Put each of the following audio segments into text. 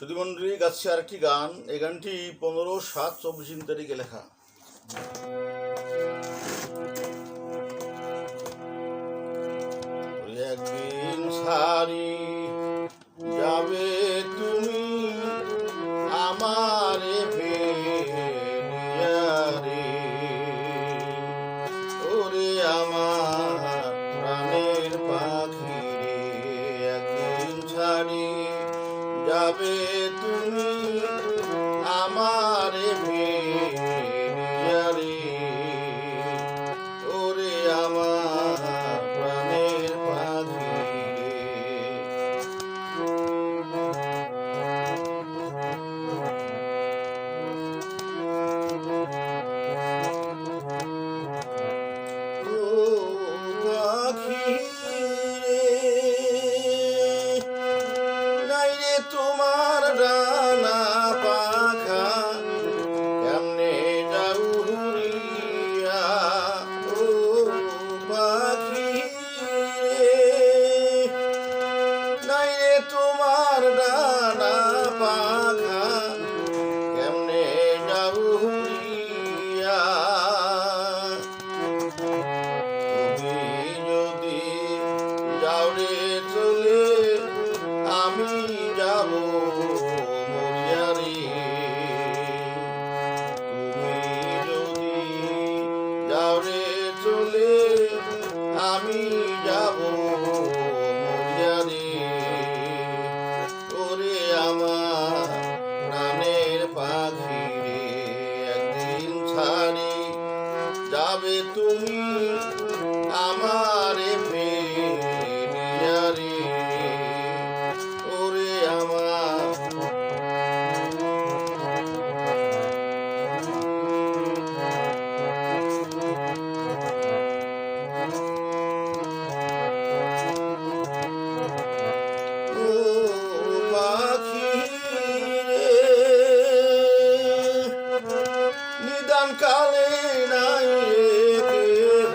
সুধীমণ্ডলী গাচ্ছে আরেকটি গান। এই গানটি 15/7/24 তারিখে লেখা। একদিন সারি যাবে তুমি আমারে ফেলিয়া রে, ওরে আমার প্রাণের পাখি রে। একদিন সারি যাবে তুমি আমারে ফেলিয়া রে, ওরে আমার প্রাণের পাখি রে। ও পাখি রে, নাই রে তোমার ডানা পাখা, কেমনে যাও উড়িয়া। ও পাখি রে, নাই রে তোমার ডানা পাখা, কেমনে যাও উড়িয়া। তুমি যদি যাও রে চলে, আমি যাব মরিয়া রে। তুমি যদি যাও রে চলে, আমি যাব মরিয়া রে, ওরে আমার প্রাণের পাখি রে। একদিন ছাড়ি যাবে তুমি আমারে ফেলিয়া রে, ওরে আমার ও পাখি রে, নিদান কালে নাই রে কেহ,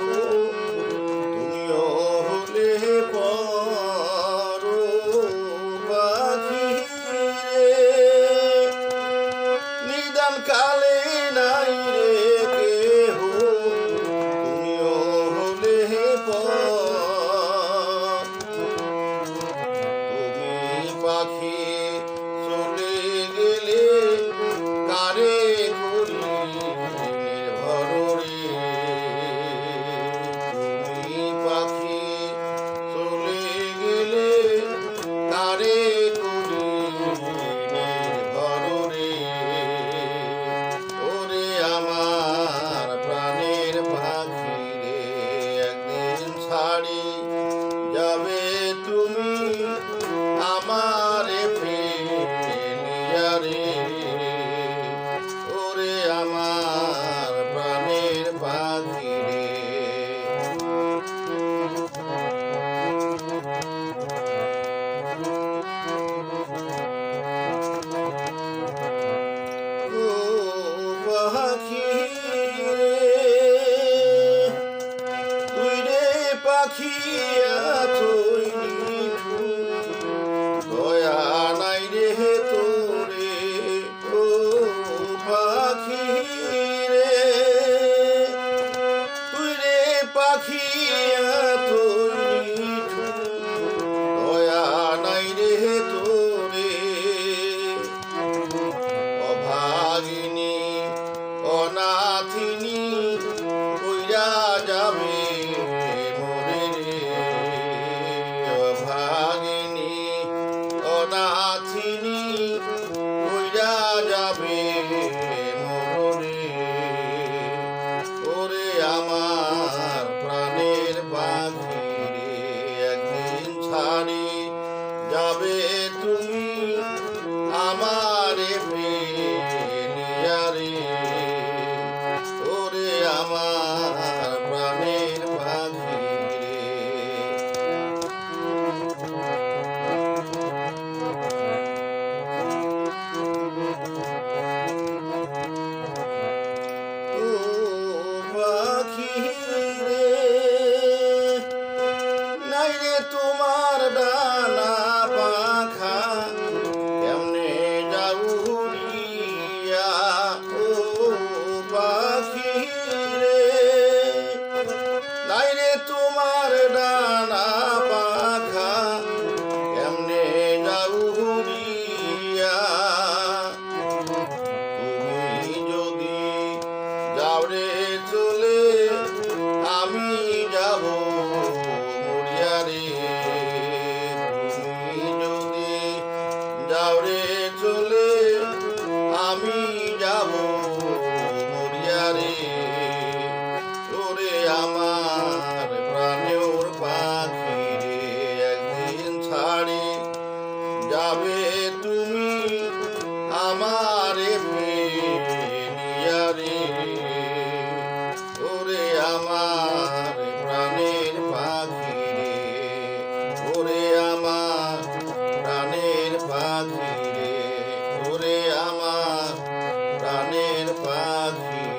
তুমিও হলে পর। পাখি রে, নিদান কালে নাই রে কেহ, তুমিও হলে পর। তুমি পাখি চলে গেলে কারে করি নির্ভর রে। তুমি পাখি চলে গেলে কারে করি নির্ভর রে, ওরে আমার প্রাণের পাখি রে। একদিন ছাড়ি যাবে তুমি আমারে ফেলিয়া রে, ওরে আমার প্রাণের পাখি রে। ও পাখি রে, তুই রে পাখি এতই নিঠুর, দয়া নাই রে তোরে। ও পাখি রে, তুই রে পাখি এতই নিঠুর, দয়া নাই রে তোরে। অভাগিনী অনাথিনী কইরা যাবে মরে রে। অভাগিনী অনাথিনী কইরা যাবে মরে, ওরে আমার প্রাণের পাখি রে। একদিন ছাড়ি যাবে তুমি আমারে ফেলিয়া রে, ওরে আমার প্রাণের পাখি রে। ও পাখি রে, নাই রে তোমার ডানা পাখা, কেমনে পাবে তুমি আমারে ফিরিয়া রে, ওরে আমার প্রাণের পাখি রে, ওরে আমার প্রাণের পাখি রে, ওরে আমার প্রাণের পাখি।